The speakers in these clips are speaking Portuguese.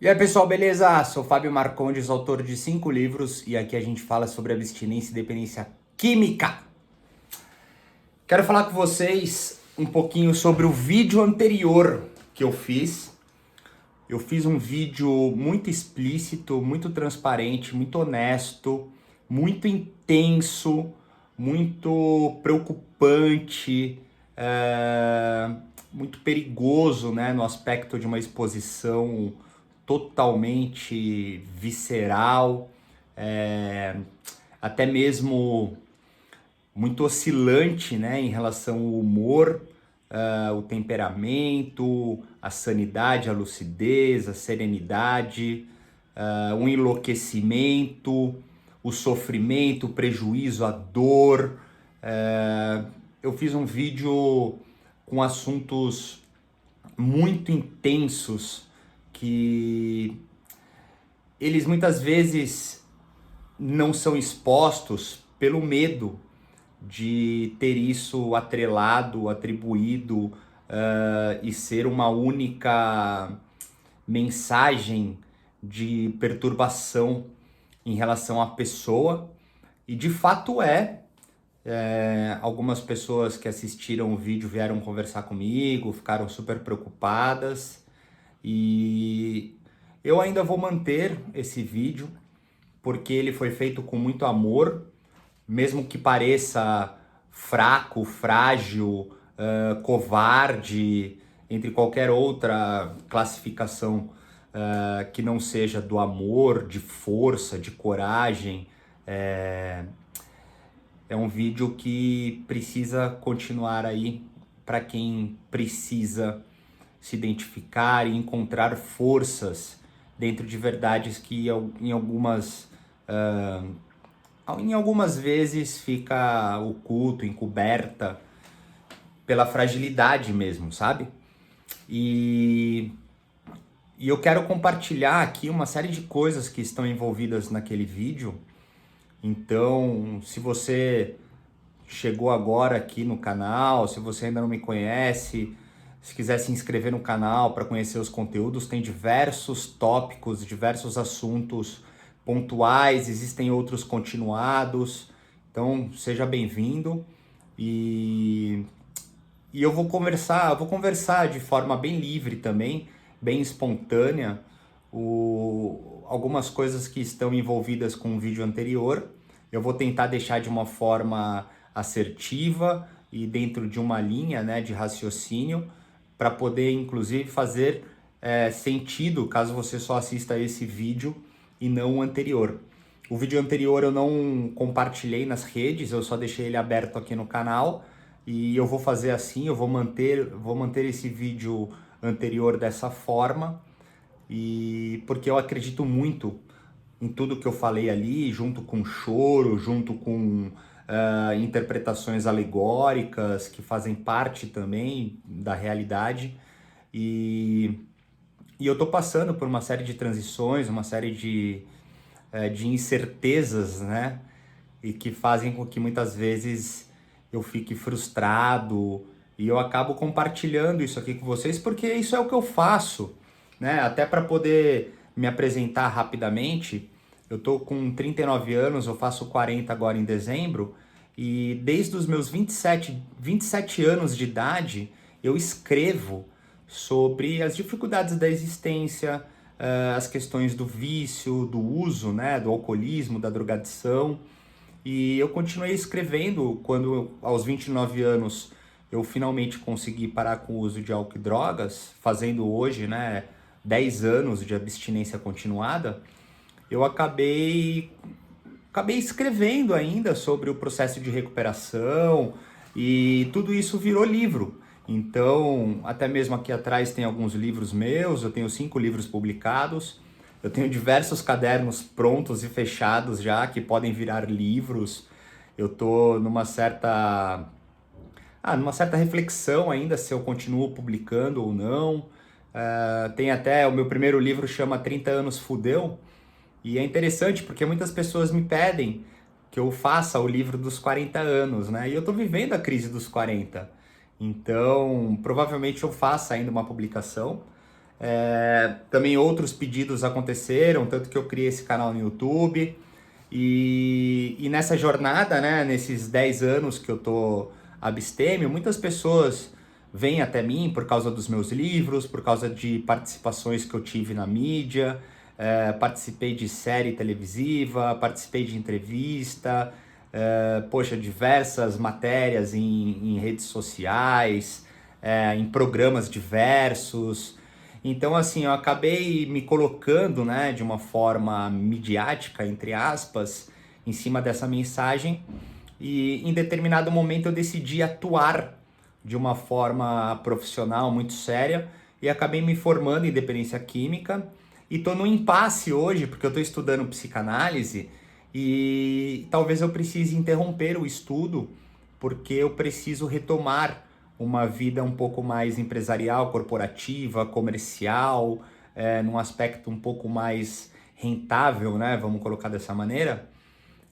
E aí pessoal, beleza? Sou Fábio Marcondes, autor de 5 livros e aqui a gente fala sobre abstinência e dependência química. Quero falar com vocês um pouquinho sobre o vídeo anterior que eu fiz. Eu fiz um vídeo muito explícito, muito transparente, muito honesto, muito intenso, muito preocupante, muito perigoso, né, no aspecto de uma exposição totalmente visceral, é, até mesmo muito oscilante, né, em relação ao humor, o temperamento, a sanidade, a lucidez, a serenidade, o enlouquecimento, o sofrimento, o prejuízo, a dor. Eu fiz um vídeo com assuntos muito intensos que eles muitas vezes não são expostos pelo medo de ter isso atrelado, atribuído e ser uma única mensagem de perturbação em relação à pessoa. E de fato algumas pessoas que assistiram o vídeo vieram conversar comigo, ficaram super preocupadas e eu ainda vou manter esse vídeo porque ele foi feito com muito amor, mesmo que pareça fraco, frágil, covarde, entre qualquer outra classificação que não seja do amor, de força, de coragem. É um vídeo que precisa continuar aí para quem precisa se identificar e encontrar forças dentro de verdades que em algumas vezes fica oculto, encoberta pela fragilidade mesmo, sabe? E, e eu quero compartilhar aqui uma série de coisas que estão envolvidas naquele vídeo. Então, se você chegou agora aqui no canal, se você ainda não me conhece, se quiser se inscrever no canal para conhecer os conteúdos, tem diversos tópicos, diversos assuntos pontuais, existem outros continuados. Então, seja bem-vindo e, eu vou conversar de forma bem livre também, bem espontânea, algumas coisas que estão envolvidas com o vídeo anterior. Eu vou tentar deixar de uma forma assertiva e dentro de uma linha, né, de raciocínio, para poder inclusive fazer sentido caso você só assista esse vídeo e não o anterior. O vídeo anterior eu não compartilhei nas redes, eu só deixei ele aberto aqui no canal e eu vou fazer assim, eu vou manter esse vídeo anterior dessa forma e porque eu acredito muito em tudo que eu falei ali, junto com choro, junto com interpretações alegóricas que fazem parte também da realidade. E, eu tô passando por uma série de transições, uma série de incertezas, né? E que fazem com que muitas vezes eu fique frustrado e eu acabo compartilhando isso aqui com vocês porque isso é o que eu faço, né? Até para poder me apresentar rapidamente, eu tô com 39 anos, eu faço 40 agora em dezembro e desde os meus 27 anos de idade eu escrevo sobre as dificuldades da existência, as questões do vício, do uso, né, do alcoolismo, da drogadição. E eu continuei escrevendo quando, aos 29 anos, eu finalmente consegui parar com o uso de álcool e drogas, fazendo hoje, né, 10 anos de abstinência continuada. Eu acabei escrevendo ainda sobre o processo de recuperação e tudo isso virou livro. Então, até mesmo aqui atrás tem alguns livros meus, eu tenho 5 livros publicados, eu tenho diversos cadernos prontos e fechados já que podem virar livros. Eu tô numa certa reflexão ainda se eu continuo publicando ou não. Tem até o meu primeiro livro chama 30 anos fudeu, e é interessante porque muitas pessoas me pedem que eu faça o livro dos 40 anos, né? E eu tô vivendo a crise dos 40. Então, provavelmente eu faça ainda uma publicação. Também outros pedidos aconteceram, tanto que eu criei esse canal no YouTube. E nessa jornada, né, nesses 10 anos que eu tô abstêmio, muitas pessoas vêm até mim por causa dos meus livros, por causa de participações que eu tive na mídia, participei de série televisiva, participei de entrevista, poxa, diversas matérias em redes sociais, em programas diversos. Então, assim, eu acabei me colocando, né, de uma forma midiática, entre aspas, em cima dessa mensagem, e em determinado momento eu decidi atuar de uma forma profissional muito séria e acabei me formando em dependência química e estou no impasse hoje porque eu estou estudando psicanálise e talvez eu precise interromper o estudo porque eu preciso retomar uma vida um pouco mais empresarial, corporativa, comercial, num aspecto um pouco mais rentável, né? Vamos colocar dessa maneira.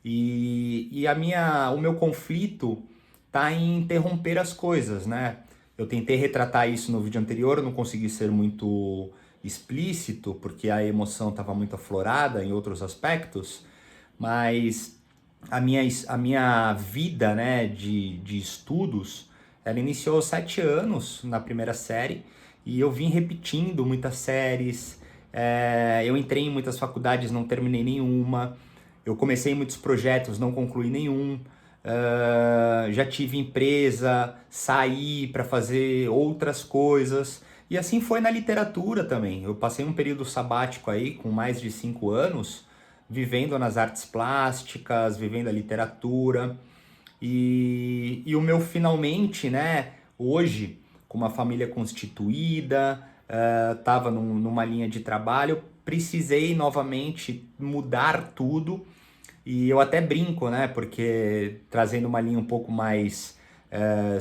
O meu conflito tá em interromper as coisas, né? Eu tentei retratar isso no vídeo anterior, não consegui ser muito explícito, porque a emoção estava muito aflorada em outros aspectos, mas a minha vida, né, de estudos, ela iniciou aos 7 anos na primeira série, e eu vim repetindo muitas séries, eu entrei em muitas faculdades, não terminei nenhuma, eu comecei muitos projetos, não concluí nenhum. Já tive empresa, saí para fazer outras coisas. E assim foi na literatura também. Eu passei um período sabático aí, com mais de 5 anos, vivendo nas artes plásticas, vivendo a literatura. E o meu finalmente, né, hoje, com uma família constituída, estava numa linha de trabalho, precisei novamente mudar tudo e eu até brinco, né? Porque trazendo uma linha um pouco mais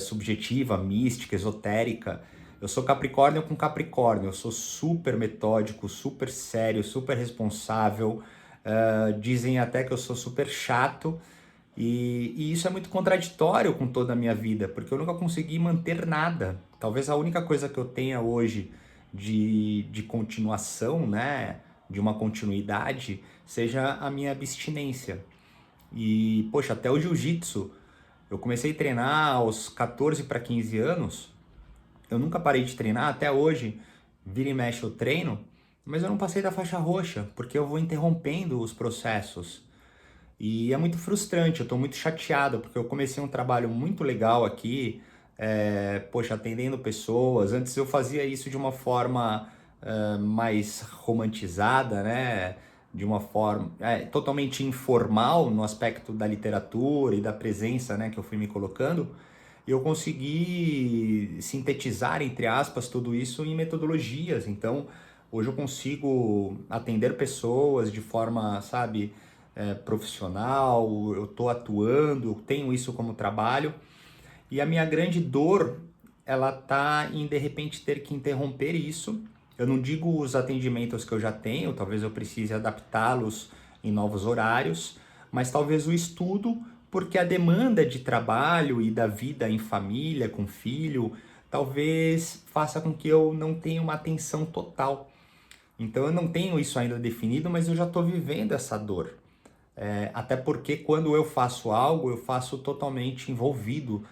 subjetiva, mística, esotérica, eu sou Capricórnio com Capricórnio, eu sou super metódico, super sério, super responsável. Dizem até que eu sou super chato, e isso é muito contraditório com toda a minha vida, porque eu nunca consegui manter nada. Talvez a única coisa que eu tenha hoje de continuação, né, de uma continuidade, seja a minha abstinência. E, poxa, até o jiu-jitsu, eu comecei a treinar aos 14 para 15 anos, eu nunca parei de treinar, até hoje, vira e mexe eu treino, mas eu não passei da faixa roxa, porque eu vou interrompendo os processos. E é muito frustrante, eu estou muito chateado, porque eu comecei um trabalho muito legal aqui, poxa, atendendo pessoas. Antes eu fazia isso de uma forma mais romantizada, né? De uma forma totalmente informal no aspecto da literatura e da presença, né, que eu fui me colocando. E eu consegui sintetizar, entre aspas, tudo isso em metodologias. Então, hoje eu consigo atender pessoas de forma, sabe, profissional, eu estou atuando, eu tenho isso como trabalho. E a minha grande dor, ela tá em de repente ter que interromper isso. Eu não digo os atendimentos que eu já tenho, talvez eu precise adaptá-los em novos horários, mas talvez o estudo, porque a demanda de trabalho e da vida em família, com filho, talvez faça com que eu não tenha uma atenção total. Então eu não tenho isso ainda definido, mas eu já estou vivendo essa dor. Até porque quando eu faço algo, eu faço totalmente envolvido.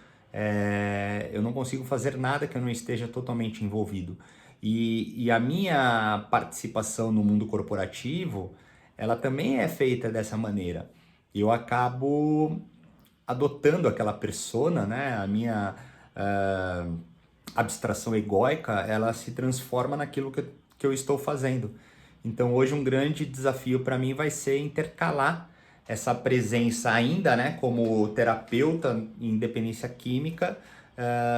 Eu não consigo fazer nada que eu não esteja totalmente envolvido. E a minha participação no mundo corporativo, ela também é feita dessa maneira. Eu acabo adotando aquela persona, né? A minha abstração egóica, ela se transforma naquilo que eu estou fazendo. Então hoje um grande desafio para mim vai ser intercalar essa presença ainda, né, como terapeuta em dependência química,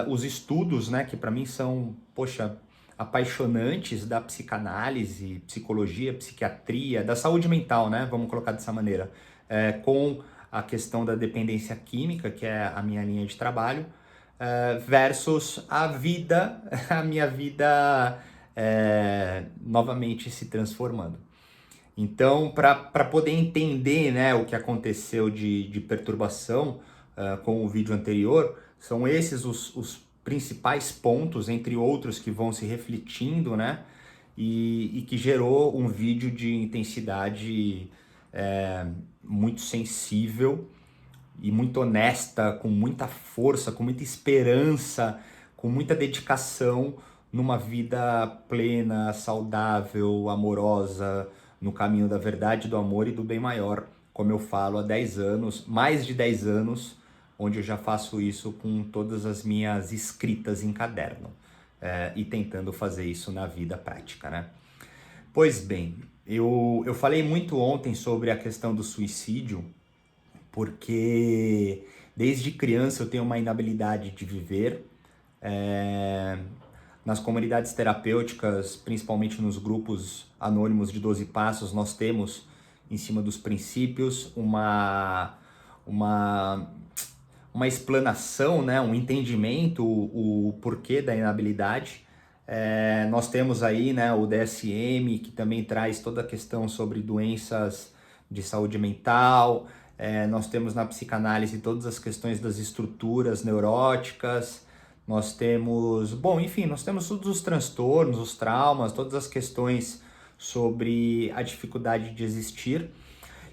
os estudos, né, que para mim são, poxa, apaixonantes da psicanálise, psicologia, psiquiatria, da saúde mental, né, vamos colocar dessa maneira, com a questão da dependência química, que é a minha linha de trabalho, versus a vida, a minha vida novamente se transformando. Então, para poder entender, né, o que aconteceu de perturbação com o vídeo anterior, são esses os principais pontos, entre outros, que vão se refletindo, né? e que gerou um vídeo de intensidade muito sensível e muito honesta, com muita força, com muita esperança, com muita dedicação numa vida plena, saudável, amorosa, no caminho da verdade, do amor e do bem maior, como eu falo há 10 anos, mais de 10 anos, onde eu já faço isso com todas as minhas escritas em caderno, e tentando fazer isso na vida prática, né? Pois bem, eu falei muito ontem sobre a questão do suicídio, porque desde criança eu tenho uma inabilidade de viver. É, Nas comunidades terapêuticas, principalmente nos grupos anônimos de 12 passos, nós temos, em cima dos princípios, uma, uma explanação, né, um entendimento, o porquê da inabilidade. Nós temos aí, né, o DSM, que também traz toda a questão sobre doenças de saúde mental. Nós temos na psicanálise todas as questões das estruturas neuróticas. Nós temos, bom, enfim, nós temos todos os transtornos, os traumas, todas as questões sobre a dificuldade de existir.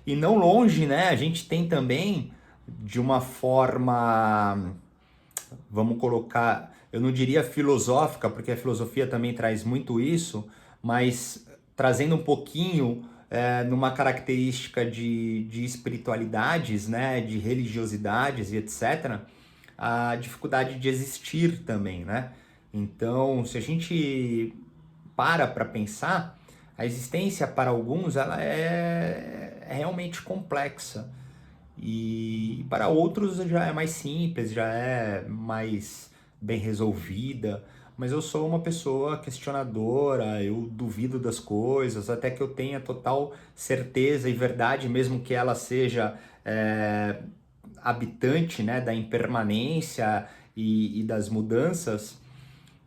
E não longe, né, a gente tem também, de uma forma, vamos colocar, eu não diria filosófica, porque a filosofia também traz muito isso, mas trazendo um pouquinho numa característica de espiritualidades, né, de religiosidades e etc., a dificuldade de existir também, né? Então, se a gente para pensar, a existência para alguns ela é realmente complexa. E para outros já é mais simples, já é mais bem resolvida. Mas eu sou uma pessoa questionadora, eu duvido das coisas, até que eu tenha total certeza e verdade, mesmo que ela seja habitante, né, da impermanência e das mudanças.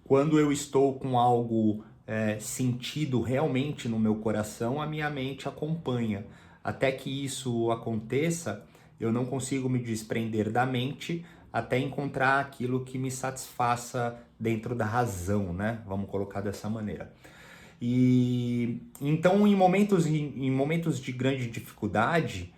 Quando eu estou com algo sentido realmente no meu coração, a minha mente acompanha. Até que isso aconteça, eu não consigo me desprender da mente até encontrar aquilo que me satisfaça dentro da razão, né? Vamos colocar dessa maneira. E então, em momentos de grande dificuldade,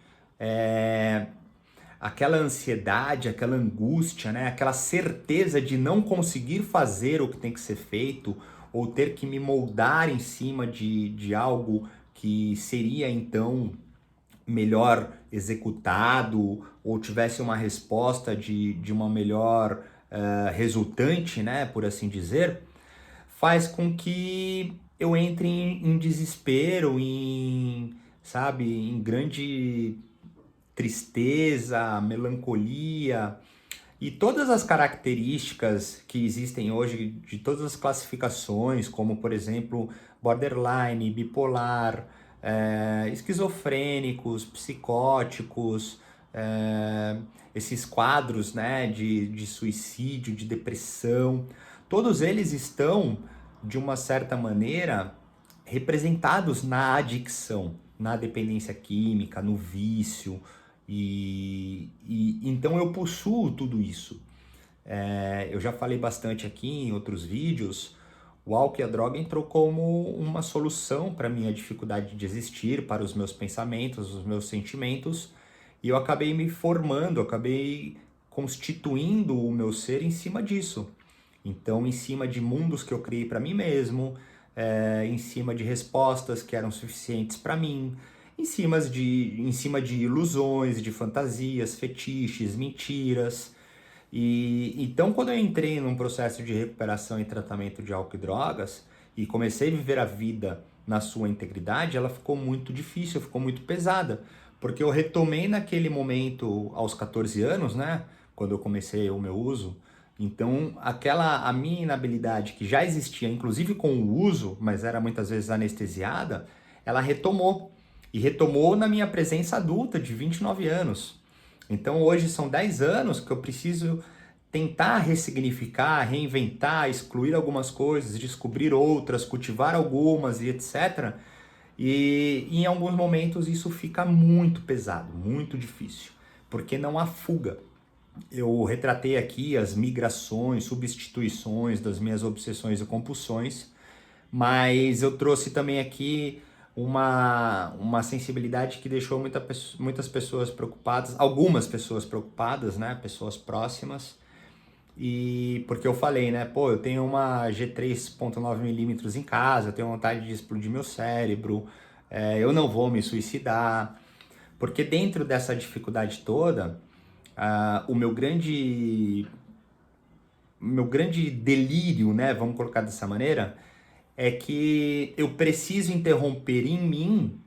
aquela ansiedade, aquela angústia, né? Aquela certeza de não conseguir fazer o que tem que ser feito, ou ter que me moldar em cima de algo que seria então melhor executado, ou tivesse uma resposta de uma melhor resultante, né, por assim dizer, faz com que eu entre em desespero, sabe, em grande tristeza, melancolia e todas as características que existem hoje de todas as classificações, como por exemplo borderline, bipolar, esquizofrênicos, psicóticos, esses quadros, né, de suicídio, de depressão, todos eles estão, de uma certa maneira, representados na adicção, na dependência química, no vício, e então eu possuo tudo isso. Eu já falei bastante aqui em outros vídeos, o álcool e a droga entrou como uma solução para a minha dificuldade de existir, para os meus pensamentos, os meus sentimentos, e eu acabei me formando, acabei constituindo o meu ser em cima disso. Então, em cima de mundos que eu criei para mim mesmo, em cima de respostas que eram suficientes para mim, em cima de ilusões, de fantasias, fetiches, mentiras. E então, quando eu entrei num processo de recuperação e tratamento de álcool e drogas e comecei a viver a vida na sua integridade, ela ficou muito difícil, ficou muito pesada, porque eu retomei naquele momento aos 14 anos, né, quando eu comecei o meu uso. Então, a minha inabilidade que já existia, inclusive com o uso, mas era muitas vezes anestesiada, ela retomou. E retomou na minha presença adulta de 29 anos. Então hoje são 10 anos que eu preciso tentar ressignificar, reinventar, excluir algumas coisas, descobrir outras, cultivar algumas e etc. E em alguns momentos isso fica muito pesado, muito difícil, porque não há fuga. Eu retratei aqui as migrações, substituições das minhas obsessões e compulsões, Mas eu trouxe também aqui uma sensibilidade que deixou muitas pessoas preocupadas, algumas pessoas preocupadas, né? Pessoas próximas. E porque eu falei, né? Pô, eu tenho uma G3.9 mm em casa, eu tenho vontade de explodir meu cérebro, eu não vou me suicidar. Porque dentro dessa dificuldade toda, o meu grande delírio, né? Vamos colocar dessa maneira, é que eu preciso interromper em mim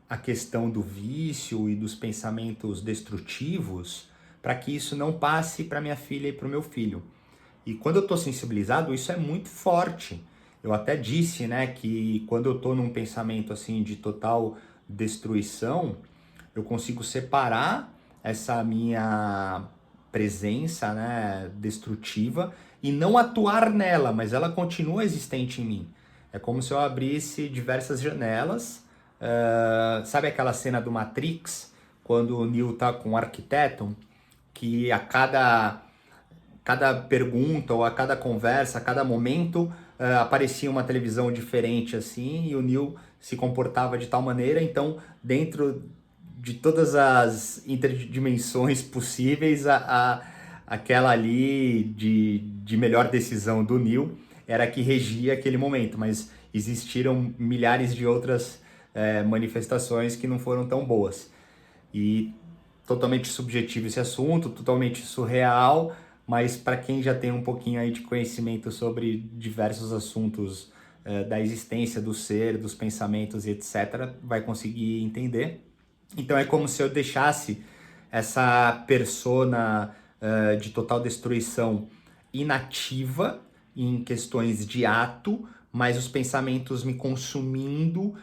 a questão do vício e dos pensamentos destrutivos para que isso não passe para minha filha e para o meu filho. E quando eu estou sensibilizado, isso é muito forte. Eu até disse, né, que quando eu estou num pensamento assim de total destruição, eu consigo separar essa minha presença, né, destrutiva e não atuar nela, mas ela continua existente em mim. É como se eu abrisse diversas janelas. Sabe aquela cena do Matrix, quando o Neo tá com o arquiteto, que a cada pergunta ou a cada conversa, a cada momento, aparecia uma televisão diferente assim, e o Neo se comportava de tal maneira, então dentro de todas as interdimensões possíveis, aquela ali de melhor decisão do Neo era que regia aquele momento, mas existiram milhares de outras manifestações que não foram tão boas. E totalmente subjetivo esse assunto, totalmente surreal, mas para quem já tem um pouquinho aí de conhecimento sobre diversos assuntos da existência, do ser, dos pensamentos e etc., vai conseguir entender. Então é como se eu deixasse essa persona de total destruição inativa em questões de ato, mas os pensamentos me consumindo,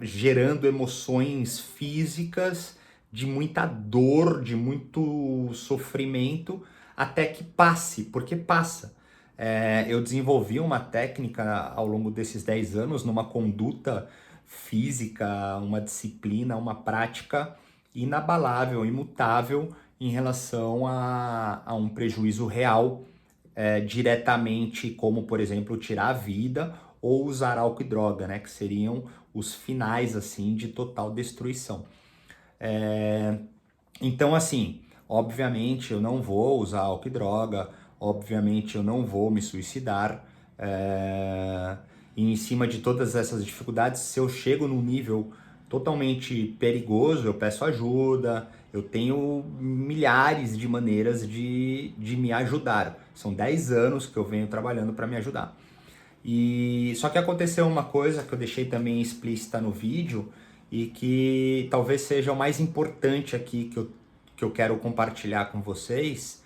gerando emoções físicas de muita dor, de muito sofrimento, até que passe, porque passa. Eu desenvolvi uma técnica ao longo desses 10 anos, numa conduta física, uma disciplina, uma prática inabalável, imutável em relação a um prejuízo real, diretamente, como por exemplo tirar a vida ou usar álcool e droga, né, que seriam os finais assim de total destruição. Então, assim, obviamente eu não vou usar álcool e droga, obviamente eu não vou me suicidar. E em cima de todas essas dificuldades, se eu chego num nível totalmente perigoso, eu peço ajuda, eu tenho milhares de maneiras de me ajudar. São 10 anos que eu venho trabalhando para me ajudar. E só que aconteceu uma coisa que eu deixei também explícita no vídeo e que talvez seja o mais importante aqui que eu quero compartilhar com vocês,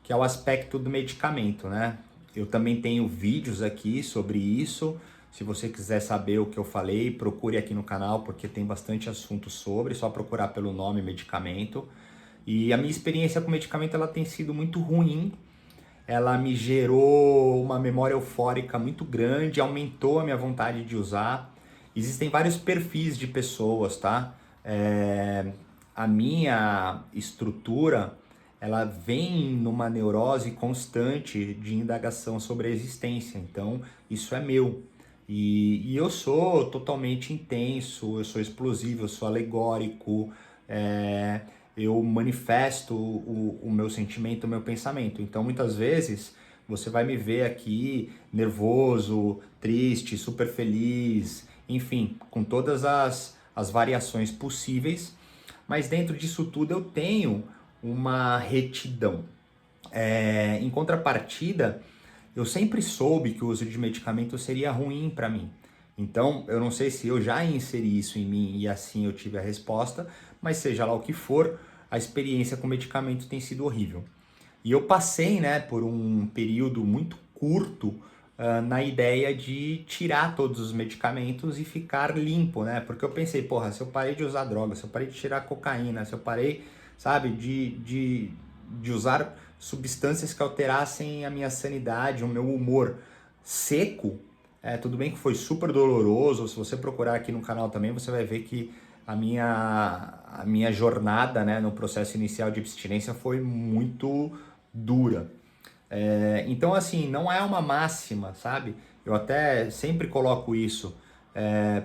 que é o aspecto do medicamento, né? Eu também tenho vídeos aqui sobre isso. Se você quiser saber o que eu falei, procure aqui no canal, porque tem bastante assunto sobre, só procurar pelo nome medicamento. E a minha experiência com medicamento ela tem sido muito ruim. Ela me gerou uma memória eufórica muito grande, aumentou a minha vontade de usar. Existem vários perfis de pessoas, tá? A minha estrutura, ela vem numa neurose constante de indagação sobre a existência. Então, isso é meu. E eu sou totalmente intenso, eu sou explosivo, eu sou alegórico, eu manifesto o meu sentimento, o meu pensamento. Então, muitas vezes, você vai me ver aqui nervoso, triste, super feliz, enfim, com todas as variações possíveis, mas dentro disso tudo eu tenho uma retidão. Em contrapartida, eu sempre soube que o uso de medicamento seria ruim para mim. Então, eu não sei se eu já inseri isso em mim e assim eu tive a resposta, mas seja lá o que for, a experiência com medicamento tem sido horrível. E eu passei, né, por um período muito curto na ideia de tirar todos os medicamentos e ficar limpo, né? Porque eu pensei, porra, se eu parei de usar droga, se eu parei de tirar cocaína, se eu parei, sabe, de usar substâncias que alterassem a minha sanidade, o meu humor seco, tudo bem que foi super doloroso. Se você procurar aqui no canal também, você vai ver que a minha jornada, né, no processo inicial de abstinência foi muito dura. Então, assim, não é uma máxima, sabe? Eu até sempre coloco isso,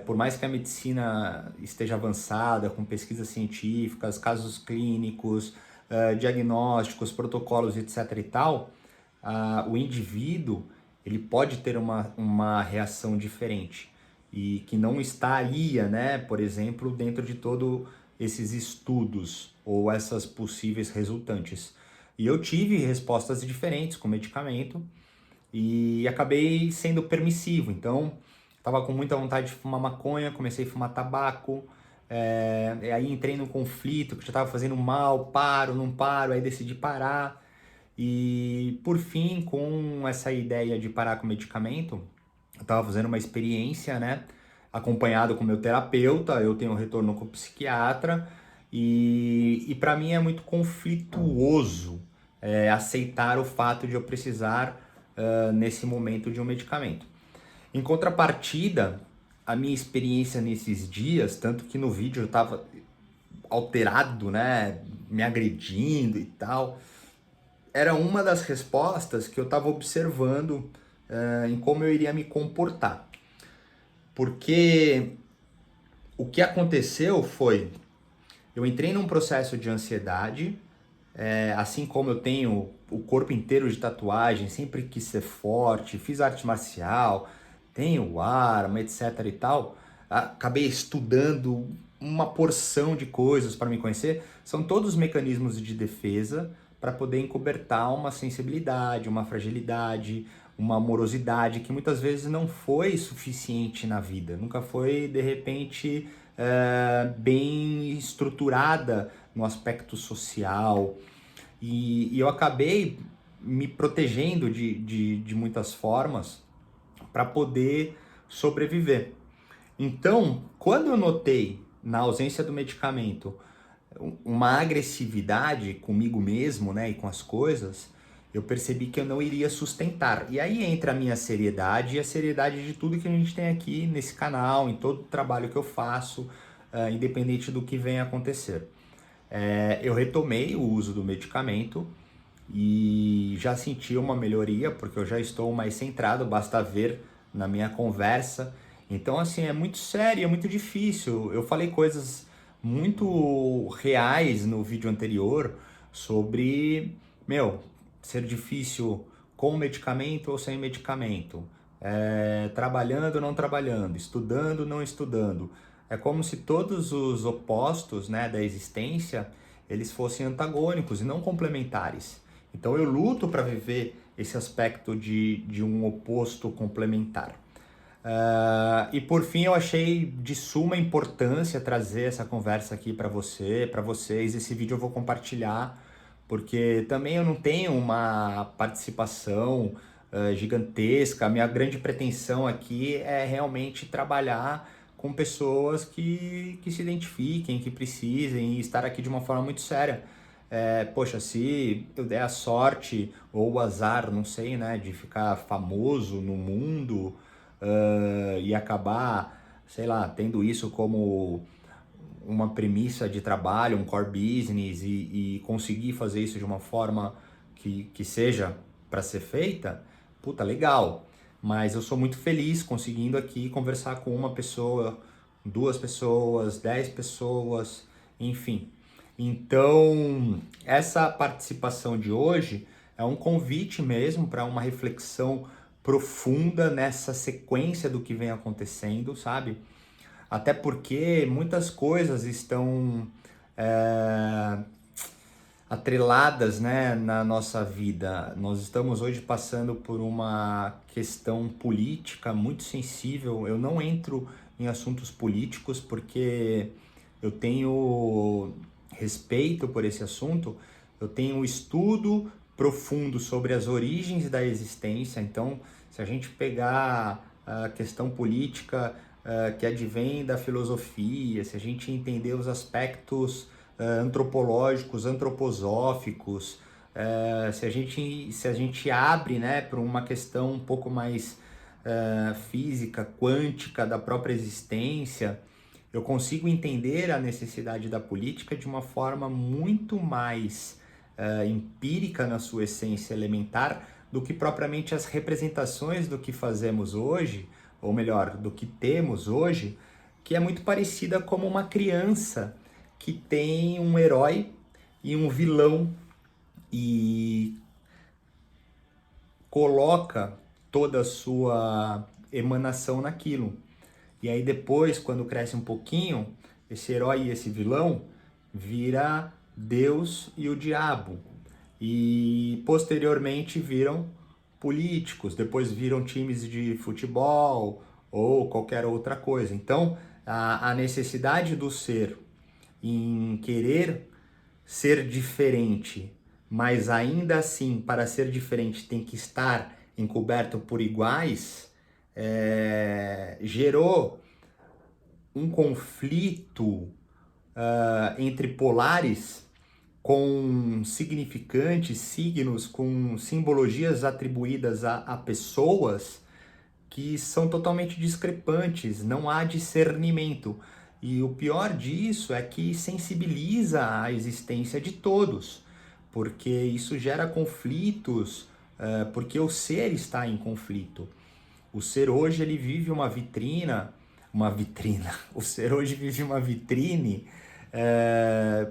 por mais que a medicina esteja avançada, com pesquisas científicas, casos clínicos, diagnósticos, protocolos, etc. e tal, o indivíduo ele pode ter uma reação diferente e que não estaria, né, por exemplo, dentro de todo esses estudos ou essas possíveis resultantes. E eu tive respostas diferentes com medicamento e acabei sendo permissivo. Então, estava com muita vontade de fumar maconha, comecei a fumar tabaco, e aí entrei num conflito que já estava fazendo mal, paro, não paro, aí decidi parar. E por fim, com essa ideia de parar com o medicamento, eu estava fazendo uma experiência, né? Acompanhado com meu terapeuta, eu tenho um retorno com o psiquiatra, e para mim é muito conflituoso aceitar o fato de eu precisar, nesse momento, de um medicamento. Em contrapartida, a minha experiência nesses dias, tanto que no vídeo eu estava alterado, né? Me agredindo e tal, era uma das respostas que eu estava observando em como eu iria me comportar. Porque o que aconteceu foi, eu entrei num processo de ansiedade, assim como eu tenho o corpo inteiro de tatuagem, sempre quis ser forte, fiz arte marcial, tenho arma, etc e tal, acabei estudando uma porção de coisas para me conhecer, são todos mecanismos de defesa para poder encobertar uma sensibilidade, uma fragilidade, uma amorosidade que muitas vezes não foi suficiente na vida, nunca foi de repente bem estruturada no aspecto social, e eu acabei me protegendo de muitas formas para poder sobreviver. Então, quando eu notei na ausência do medicamento uma agressividade comigo mesmo, né, e com as coisas, eu percebi que eu não iria sustentar. E aí entra a minha seriedade e a seriedade de tudo que a gente tem aqui nesse canal, em todo o trabalho que eu faço, independente do que venha a acontecer. Eu retomei o uso do medicamento e já senti uma melhoria, porque eu já estou mais centrado, basta ver na minha conversa. Então, assim, é muito sério, é muito difícil. Eu falei coisas muito reais no vídeo anterior sobre, ser difícil com medicamento ou sem medicamento, trabalhando ou não trabalhando, estudando ou não estudando. É como se todos os opostos, né, da existência, eles fossem antagônicos e não complementares. Então eu luto para viver esse aspecto de um oposto complementar. E por fim eu achei de suma importância trazer essa conversa aqui para para vocês. Esse vídeo eu vou compartilhar, porque também eu não tenho uma participação gigantesca. A minha grande pretensão aqui é realmente trabalhar com pessoas que se identifiquem, que precisem, e estar aqui de uma forma muito séria. Poxa, se eu der a sorte ou o azar, não sei, né, de ficar famoso no mundo, e acabar, sei lá, tendo isso como uma premissa de trabalho, um core business, e conseguir fazer isso de uma forma que seja para ser feita, puta, legal. Mas eu sou muito feliz conseguindo aqui conversar com uma pessoa, 2 pessoas, 10 pessoas, enfim. Então, essa participação de hoje é um convite mesmo para uma reflexão profunda nessa sequência do que vem acontecendo, sabe? Até porque muitas coisas estão é, atreladas, né, na nossa vida. Nós estamos hoje passando por uma questão política muito sensível. Eu não entro em assuntos políticos porque eu tenho respeito por esse assunto, eu tenho um estudo profundo sobre as origens da existência. Então, se a gente pegar a questão política que advém da filosofia, se a gente entender os aspectos antropológicos, antroposóficos, se a gente abre, né, para uma questão um pouco mais física, quântica da própria existência, eu consigo entender a necessidade da política de uma forma muito mais empírica na sua essência elementar do que propriamente as representações do que fazemos hoje, ou melhor, do que temos hoje, que é muito parecida como uma criança que tem um herói e um vilão e coloca toda a sua emanação naquilo. E aí depois, quando cresce um pouquinho, esse herói e esse vilão vira Deus e o diabo. E posteriormente viram políticos, depois viram times de futebol ou qualquer outra coisa. Então, a necessidade do ser em querer ser diferente, mas ainda assim, para ser diferente, tem que estar encoberto por iguais, gerou um conflito entre polares com significantes, signos, com simbologias atribuídas a pessoas que são totalmente discrepantes, não há discernimento. E o pior disso é que sensibiliza a existência de todos, porque isso gera conflitos, porque o ser está em conflito. O ser hoje ele vive uma vitrina, o ser hoje vive uma vitrine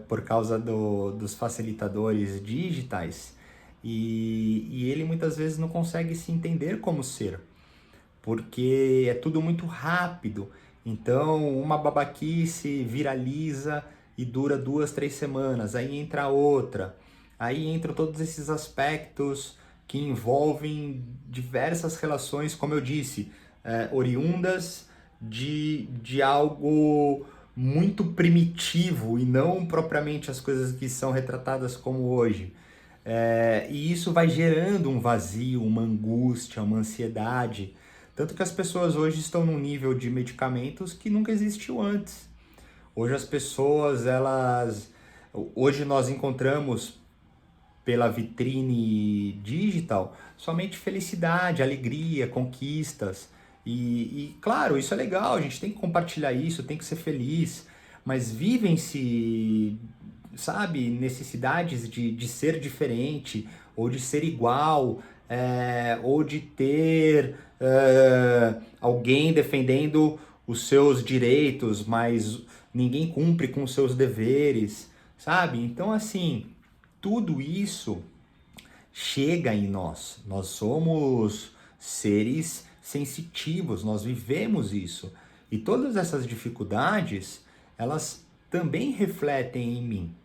por causa dos facilitadores digitais e ele muitas vezes não consegue se entender como ser, porque é tudo muito rápido. Então, uma babaquice viraliza e dura 2, 3 semanas, aí entra outra, aí entram todos esses aspectos que envolvem diversas relações, como eu disse, oriundas de algo muito primitivo e não propriamente as coisas que são retratadas como hoje. E isso vai gerando um vazio, uma angústia, uma ansiedade. Tanto que as pessoas hoje estão num nível de medicamentos que nunca existiu antes. Hoje as pessoas, hoje nós encontramos pela vitrine digital somente felicidade, alegria, conquistas. Claro, isso é legal, a gente tem que compartilhar isso, tem que ser feliz, mas vivem-se, sabe, necessidades de ser diferente, ou de ser igual, ou de ter alguém defendendo os seus direitos, mas ninguém cumpre com os seus deveres, sabe? Então, assim, tudo isso chega em nós. Nós somos seres sensitivos, nós vivemos isso. E todas essas dificuldades, elas também refletem em mim.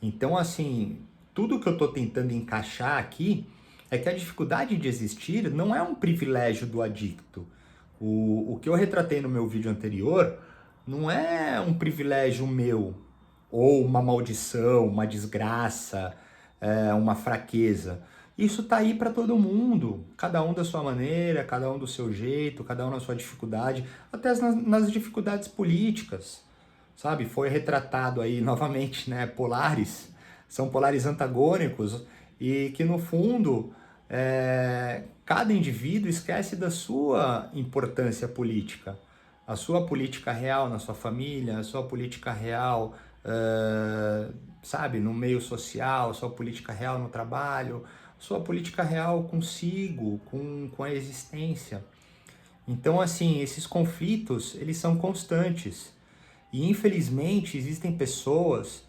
Então, assim, tudo que eu estou tentando encaixar aqui é que a dificuldade de existir não é um privilégio do adicto. O que eu retratei no meu vídeo anterior não é um privilégio meu, ou uma maldição, uma desgraça, uma fraqueza. Isso está aí para todo mundo, cada um da sua maneira, cada um do seu jeito, cada um na sua dificuldade, até nas dificuldades políticas, sabe? Foi retratado aí novamente, né? Polares, são polares antagônicos e que no fundo cada indivíduo esquece da sua importância política, a sua política real na sua família, a sua política real, sabe, no meio social, a sua política real no trabalho, a sua política real consigo, com a existência. Então, assim, esses conflitos, eles são constantes. E, infelizmente, existem pessoas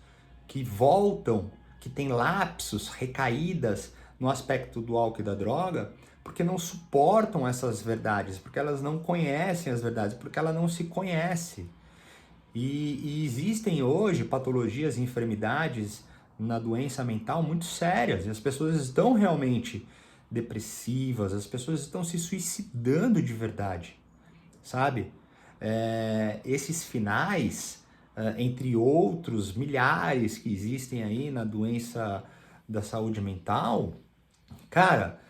que voltam, que têm lapsos, recaídas no aspecto do álcool e da droga, porque não suportam essas verdades, porque elas não conhecem as verdades, porque ela não se conhece. E existem hoje patologias e enfermidades na doença mental muito sérias, e as pessoas estão realmente depressivas, as pessoas estão se suicidando de verdade, sabe? Esses finais, entre outros milhares que existem aí na doença da saúde mental, cara,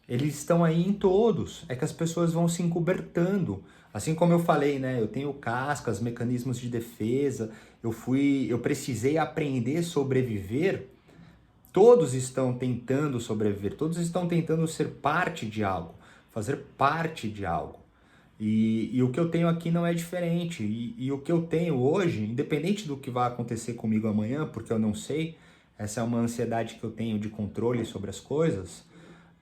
eles estão aí em todos. É que as pessoas vão se encobertando. Assim como eu falei, né? Eu tenho cascas, mecanismos de defesa. Eu precisei aprender a sobreviver. Todos estão tentando sobreviver. Todos estão tentando ser parte de algo, fazer parte de algo. E o que eu tenho aqui não é diferente. E o que eu tenho hoje, independente do que vai acontecer comigo amanhã, porque eu não sei, essa é uma ansiedade que eu tenho de controle sobre as coisas,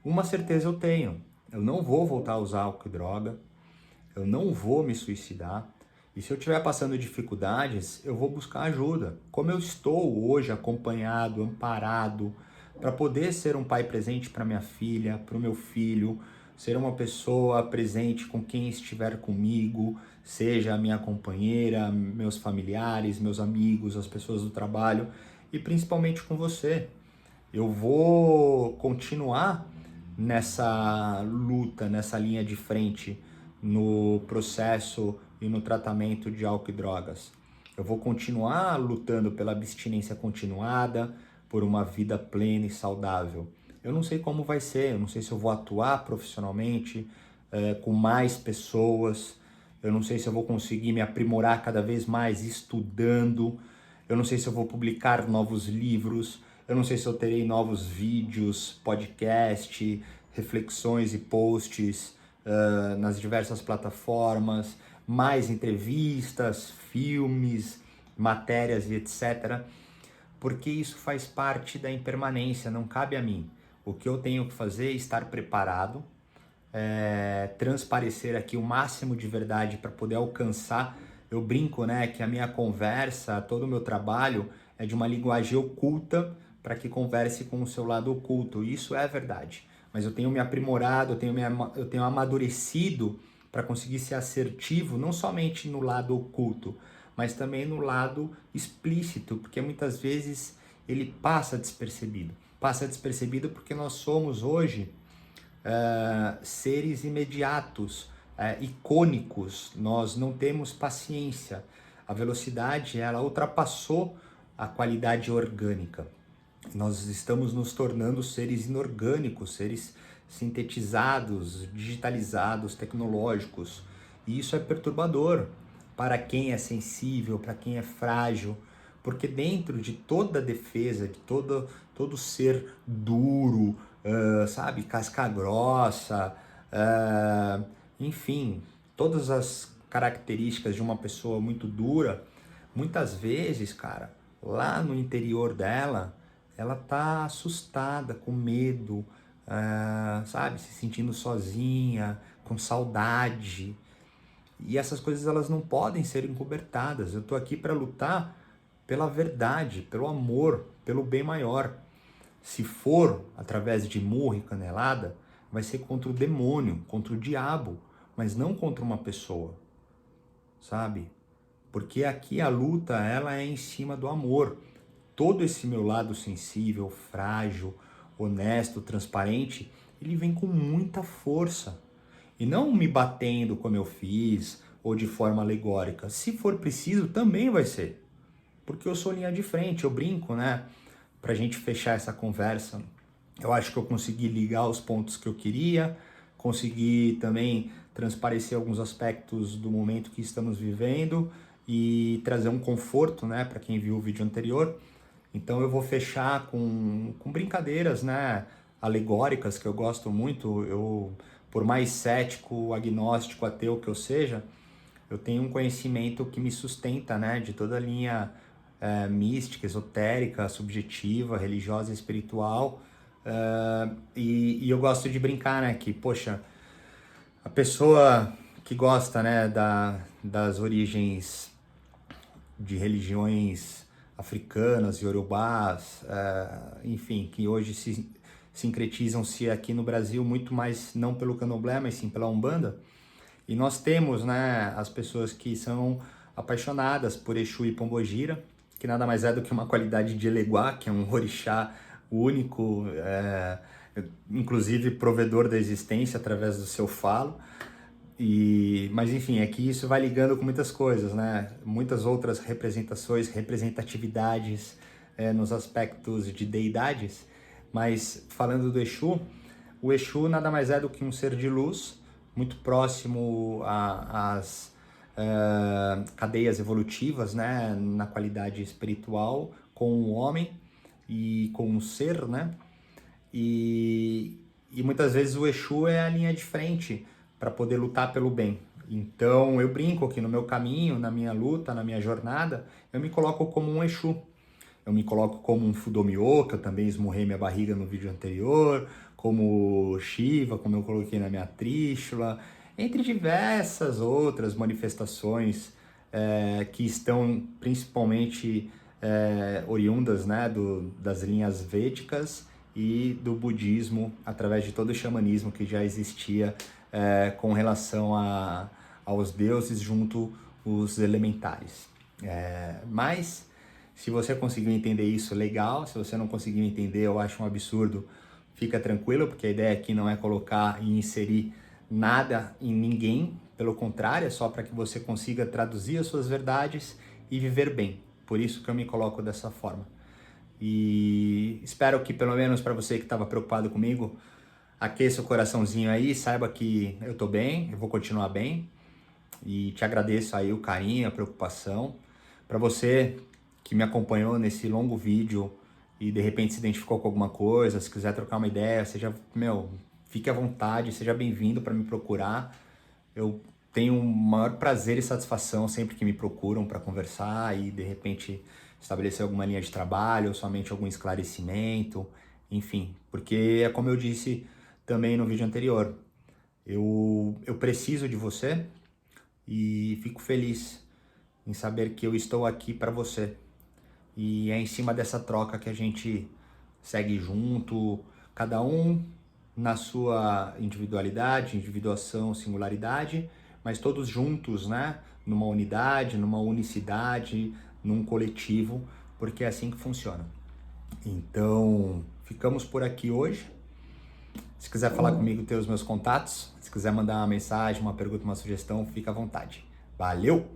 uma certeza eu tenho: eu não vou voltar a usar álcool e droga, eu não vou me suicidar, e se eu estiver passando dificuldades, eu vou buscar ajuda. Como eu estou hoje acompanhado, amparado, para poder ser um pai presente para minha filha, para o meu filho, ser uma pessoa presente com quem estiver comigo, seja a minha companheira, meus familiares, meus amigos, as pessoas do trabalho e principalmente com você. Eu vou continuar nessa luta, nessa linha de frente, no processo e no tratamento de álcool e drogas. Eu vou continuar lutando pela abstinência continuada, por uma vida plena e saudável. Eu não sei como vai ser, eu não sei se eu vou atuar profissionalmente, com mais pessoas, eu não sei se eu vou conseguir me aprimorar cada vez mais estudando, eu não sei se eu vou publicar novos livros, eu não sei se eu terei novos vídeos, podcast, reflexões e posts nas diversas plataformas, mais entrevistas, filmes, matérias e etc. Porque isso faz parte da impermanência, não cabe a mim. O que eu tenho que fazer é estar preparado, transparecer aqui o máximo de verdade para poder alcançar. Eu brinco, né, que a minha conversa, todo o meu trabalho é de uma linguagem oculta para que converse com o seu lado oculto. Isso é verdade. Mas eu tenho me aprimorado, eu tenho amadurecido para conseguir ser assertivo, não somente no lado oculto, mas também no lado explícito, porque muitas vezes ele passa despercebido. Passa despercebido porque nós somos hoje seres imediatos, icônicos, nós não temos paciência. A velocidade, ela ultrapassou a qualidade orgânica. Nós estamos nos tornando seres inorgânicos, seres sintetizados, digitalizados, tecnológicos. E isso é perturbador para quem é sensível, para quem é frágil, porque dentro de toda defesa, de todo ser duro, sabe, casca grossa, enfim, todas as características de uma pessoa muito dura, muitas vezes, cara, lá no interior dela, ela tá assustada, com medo, sabe, se sentindo sozinha, com saudade. E essas coisas elas não podem ser encobertadas. Eu tô aqui para lutar pela verdade, pelo amor, pelo bem maior. Se for através de murro e canelada, vai ser contra o demônio, contra o diabo, mas não contra uma pessoa, sabe? Porque aqui a luta, ela é em cima do amor. Todo esse meu lado sensível, frágil, honesto, transparente, ele vem com muita força. E não me batendo como eu fiz, ou de forma alegórica. Se for preciso, também vai ser. Porque eu sou linha de frente, eu brinco, né? Pra gente fechar essa conversa, eu acho que eu consegui ligar os pontos que eu queria, consegui também transparecer alguns aspectos do momento que estamos vivendo e trazer um conforto, né, para quem viu o vídeo anterior. Então eu vou fechar com brincadeiras, né, alegóricas que eu gosto muito. Eu, por mais cético, agnóstico, ateu que eu seja, eu tenho um conhecimento que me sustenta, né, de toda a linha mística, esotérica, subjetiva, religiosa e espiritual. E eu gosto de brincar, né, que, poxa, a pessoa que gosta, né, das origens de religiões africanas, iorubás, enfim, que hoje se sincretizam-se aqui no Brasil muito mais não pelo candomblé, mas sim pela Umbanda. E nós temos, né, as pessoas que são apaixonadas por Exu e Pombogira, que nada mais é do que uma qualidade de Eleguá, que é um orixá único, inclusive provedor da existência através do seu falo. Mas enfim, é que isso vai ligando com muitas coisas, né? Muitas outras representações, representatividades nos aspectos de deidades. Mas falando do Exu, o Exu nada mais é do que um ser de luz, muito próximo às cadeias evolutivas, né? Na qualidade espiritual, com o homem e com o ser, né? E muitas vezes o Exu é a linha de frente para poder lutar pelo bem. Então eu brinco que no meu caminho, na minha luta, na minha jornada, eu me coloco como um Exu. eu me coloco como um Fudomyo, que eu também esmurrei minha barriga no vídeo anterior, como Shiva, como eu coloquei na minha Trishula, entre diversas outras manifestações que estão principalmente oriundas, né, das linhas védicas e do budismo, através de todo o xamanismo que já existia com relação aos deuses junto os elementares. Mas, se você conseguiu entender isso, legal. Se você não conseguiu entender, eu acho um absurdo, fica tranquilo, porque a ideia aqui não é colocar e inserir nada em ninguém, pelo contrário, é só para que você consiga traduzir as suas verdades e viver bem. Por isso que eu me coloco dessa forma. E espero que, pelo menos para você que estava preocupado comigo, aqueça o coraçãozinho aí, saiba que eu tô bem, eu vou continuar bem. E te agradeço aí o carinho, a preocupação. Para você que me acompanhou nesse longo vídeo e de repente se identificou com alguma coisa, se quiser trocar uma ideia, fique à vontade, seja bem-vindo para me procurar. Eu tenho o maior prazer e satisfação sempre que me procuram para conversar e de repente estabelecer alguma linha de trabalho ou somente algum esclarecimento, enfim, porque é como eu disse também no vídeo anterior, eu preciso de você e fico feliz em saber que eu estou aqui para você. E é em cima dessa troca que a gente segue junto, cada um na sua individualidade, individuação, singularidade, mas todos juntos, né? Numa unidade, numa unicidade, num coletivo, porque é assim que funciona. Então, ficamos por aqui hoje. Se quiser falar comigo, tem os meus contatos. Se quiser mandar uma mensagem, uma pergunta, uma sugestão, fica à vontade. Valeu!